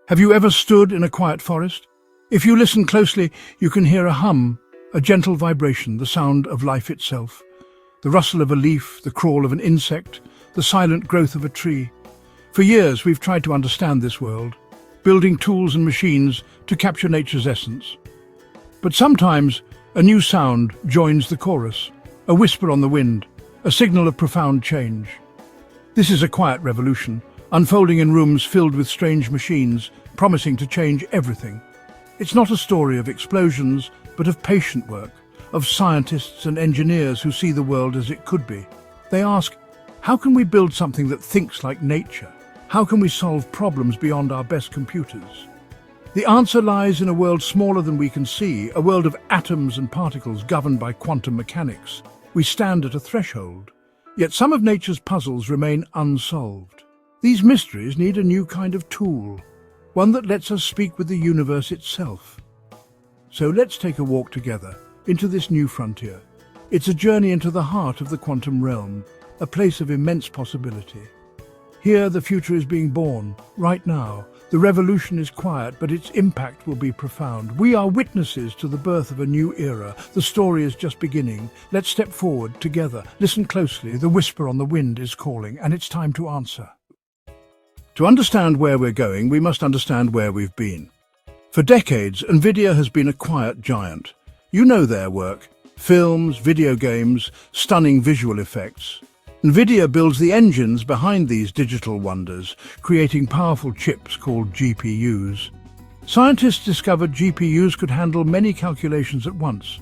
Have you ever stood in a quiet forest? If you listen closely, you can hear a hum, a gentle vibration, the sound of life itself. The rustle of a leaf, the crawl of an insect, the silent growth of a tree. For years, we've tried to understand this world, building tools and machines to capture nature's essence. But sometimes, a new sound joins the chorus, a whisper on the wind, a signal of profound change. This is a quiet revolution, unfolding in rooms filled with strange machines, promising to change everything. It's not a story of explosions, but of patient work, of scientists and engineers who see the world as it could be. They ask, how can we build something that thinks like nature? How can we solve problems beyond our best computers? The answer lies in a world smaller than we can see, a world of atoms and particles governed by quantum mechanics. We stand at a threshold, yet some of nature's puzzles remain unsolved. These mysteries need a new kind of tool, one that lets us speak with the universe itself. So let's take a walk together into this new frontier. It's a journey into the heart of the quantum realm, a place of immense possibility. Here the future is being born, right now. The revolution is quiet, but its impact will be profound. We are witnesses to the birth of a new era. The story is just beginning. Let's step forward together. Listen closely. The whisper on the wind is calling, and it's time to answer. To understand where we're going, we must understand where we've been. For decades, Nvidia has been a quiet giant. You know their work: films, video games, stunning visual effects. Nvidia builds the engines behind these digital wonders, creating powerful chips called GPUs. Scientists discovered GPUs could handle many calculations at once.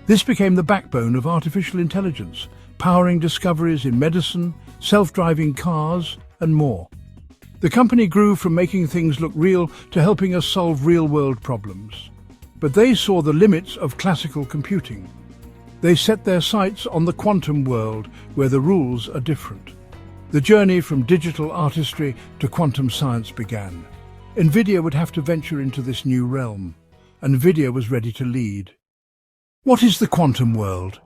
This became the backbone of artificial intelligence, powering discoveries in medicine, self-driving cars, and more. The company grew from making things look real to helping us solve real-world problems. But they saw the limits of classical computing. They set their sights on the quantum world, where the rules are different. The journey from digital artistry to quantum science began. Nvidia would have to venture into this new realm. Nvidia was ready to lead. What is the quantum world?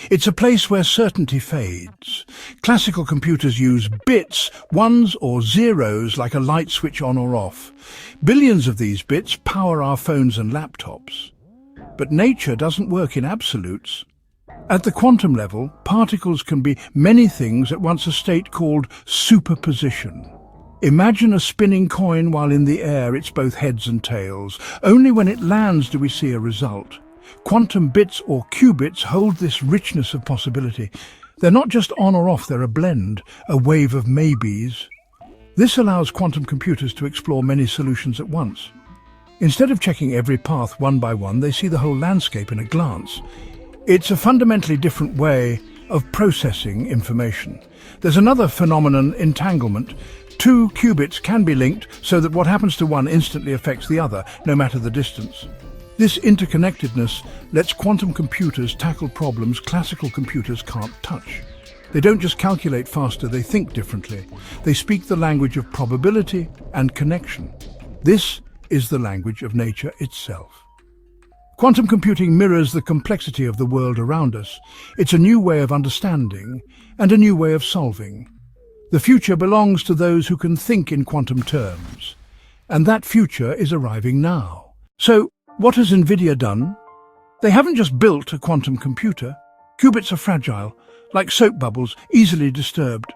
It's a place where certainty fades. Classical computers use bits, ones or zeros, like a light switch on or off. Billions of these bits power our phones and laptops. But nature doesn't work in absolutes. At the quantum level, particles can be many things at once, a state called superposition. Imagine a spinning coin while in the air. It's both heads and tails. Only when it lands do we see a result. Quantum bits or qubits hold this richness of possibility. They're not just on or off, they're a blend, a wave of maybes. This allows quantum computers to explore many solutions at once. Instead of checking every path one by one, they see the whole landscape in a glance. It's a fundamentally different way of processing information. There's another phenomenon: entanglement. Two qubits can be linked so that what happens to one instantly affects the other, no matter the distance. This interconnectedness lets quantum computers tackle problems classical computers can't touch. They don't just calculate faster, they think differently. They speak the language of probability and connection. This is the language of nature itself. Quantum computing mirrors the complexity of the world around us. It's a new way of understanding and a new way of solving. The future belongs to those who can think in quantum terms. And that future is arriving now. So, what has Nvidia done? They haven't just built a quantum computer. Qubits are fragile, like soap bubbles, easily disturbed.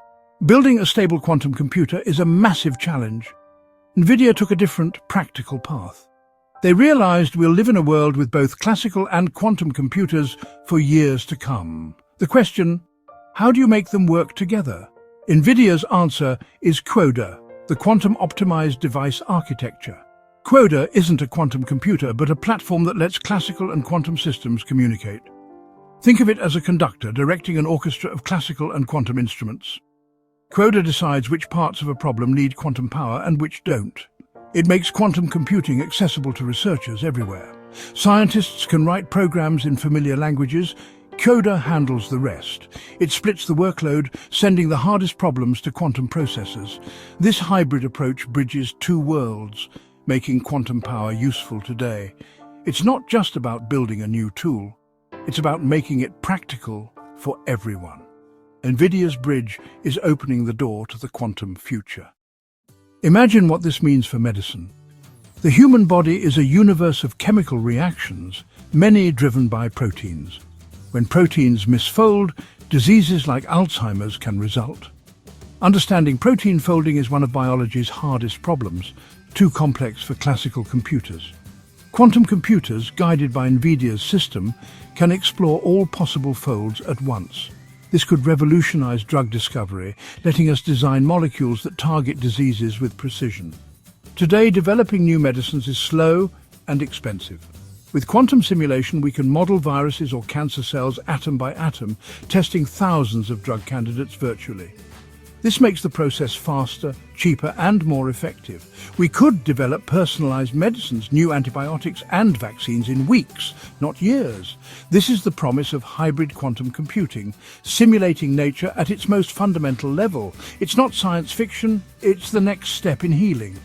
Building a stable quantum computer is a massive challenge. Nvidia took a different, practical path. They realized we'll live in a world with both classical and quantum computers for years to come. The question: how do you make them work together? Nvidia's answer is QODA, the quantum-optimized device architecture. QODA isn't a quantum computer, but a platform that lets classical and quantum systems communicate. Think of it as a conductor directing an orchestra of classical and quantum instruments. QODA decides which parts of a problem need quantum power and which don't. It makes quantum computing accessible to researchers everywhere. Scientists can write programs in familiar languages. QODA handles the rest. It splits the workload, sending the hardest problems to quantum processors. This hybrid approach bridges two worlds, making quantum power useful today. It's not just about building a new tool. It's about making it practical for everyone. Nvidia's bridge is opening the door to the quantum future. Imagine what this means for medicine. The human body is a universe of chemical reactions, many driven by proteins. When proteins misfold, diseases like Alzheimer's can result. Understanding protein folding is one of biology's hardest problems, too complex for classical computers. Quantum computers, guided by Nvidia's system, can explore all possible folds at once. This could revolutionize drug discovery, letting us design molecules that target diseases with precision. Today, developing new medicines is slow and expensive. With quantum simulation, we can model viruses or cancer cells atom by atom, testing thousands of drug candidates virtually. This makes the process faster, cheaper, and more effective. We could develop personalized medicines, new antibiotics, and vaccines in weeks, not years. This is the promise of hybrid quantum computing, simulating nature at its most fundamental level. It's not science fiction, it's the next step in healing.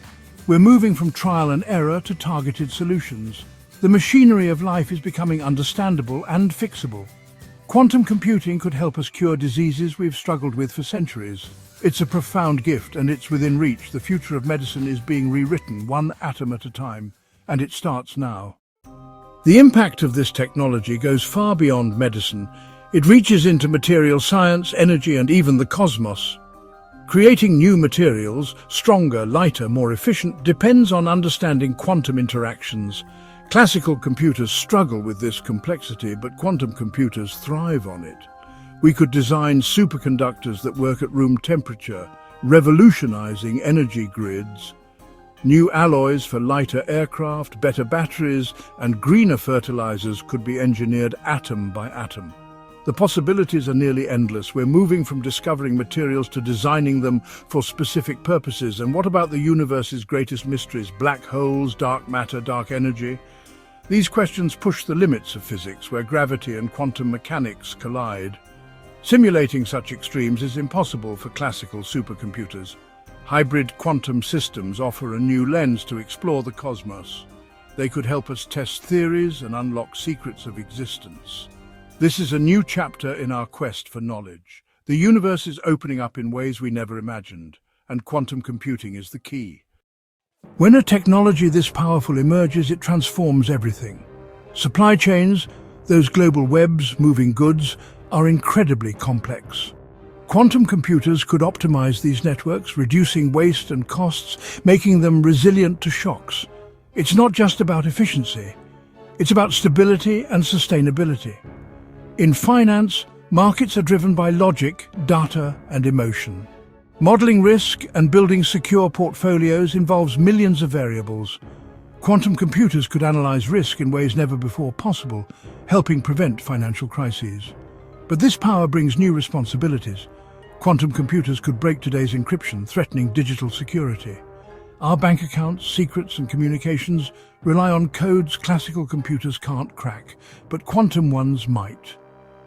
We're moving from trial and error to targeted solutions. The machinery of life is becoming understandable and fixable. Quantum computing could help us cure diseases we've struggled with for centuries. It's a profound gift, and it's within reach. The future of medicine is being rewritten one atom at a time, and it starts now. The impact of this technology goes far beyond medicine. It reaches into material science, energy, and even the cosmos. Creating new materials, stronger, lighter, more efficient, depends on understanding quantum interactions. Classical computers struggle with this complexity, but quantum computers thrive on it. We could design superconductors that work at room temperature, revolutionizing energy grids. New alloys for lighter aircraft, better batteries, and greener fertilizers could be engineered atom by atom. The possibilities are nearly endless. We're moving from discovering materials to designing them for specific purposes. And what about the universe's greatest mysteries? Black holes, dark matter, dark energy? These questions push the limits of physics, where gravity and quantum mechanics collide. Simulating such extremes is impossible for classical supercomputers. Hybrid quantum systems offer a new lens to explore the cosmos. They could help us test theories and unlock secrets of existence. This is a new chapter in our quest for knowledge. The universe is opening up in ways we never imagined, and quantum computing is the key. When a technology this powerful emerges, it transforms everything. Supply chains, those global webs moving goods, are incredibly complex. Quantum computers could optimize these networks, reducing waste and costs, making them resilient to shocks. It's not just about efficiency. It's about stability and sustainability. In finance, markets are driven by logic, data, and emotion. Modeling risk and building secure portfolios involves millions of variables. Quantum computers could analyze risk in ways never before possible, helping prevent financial crises. But this power brings new responsibilities. Quantum computers could break today's encryption, threatening digital security. Our bank accounts, secrets, and communications rely on codes classical computers can't crack, but quantum ones might.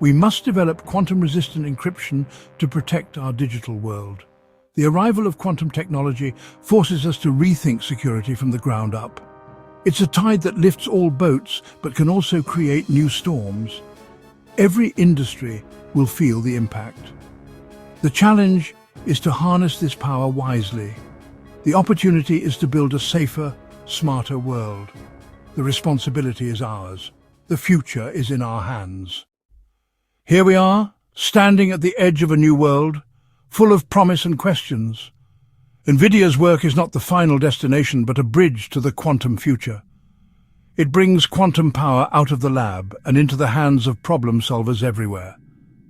We must develop quantum-resistant encryption to protect our digital world. The arrival of quantum technology forces us to rethink security from the ground up. It's a tide that lifts all boats, but can also create new storms. Every industry will feel the impact. The challenge is to harness this power wisely. The opportunity is to build a safer, smarter world. The responsibility is ours. The future is in our hands. Here we are, standing at the edge of a new world, full of promise and questions. Nvidia's work is not the final destination, but a bridge to the quantum future. It brings quantum power out of the lab and into the hands of problem solvers everywhere.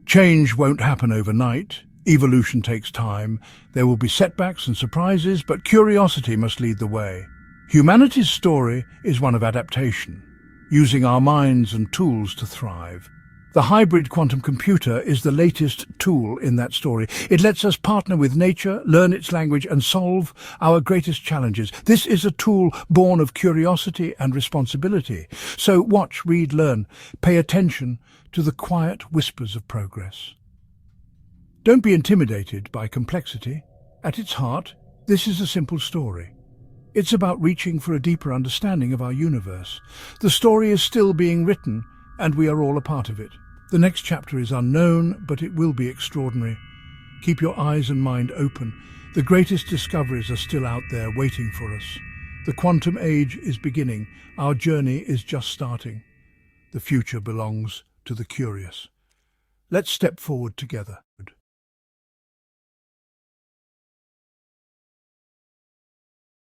Change won't happen overnight. Evolution takes time. There will be setbacks and surprises, but curiosity must lead the way. Humanity's story is one of adaptation, using our minds and tools to thrive. The hybrid quantum computer is the latest tool in that story. It lets us partner with nature, learn its language, and solve our greatest challenges. This is a tool born of curiosity and responsibility. So watch, read, learn. Pay attention to the quiet whispers of progress. Don't be intimidated by complexity. At its heart, this is a simple story. It's about reaching for a deeper understanding of our universe. The story is still being written, and we are all a part of it. The next chapter is unknown, but it will be extraordinary. Keep your eyes and mind open. The greatest discoveries are still out there waiting for us. The quantum age is beginning. Our journey is just starting. The future belongs to the curious. Let's step forward together.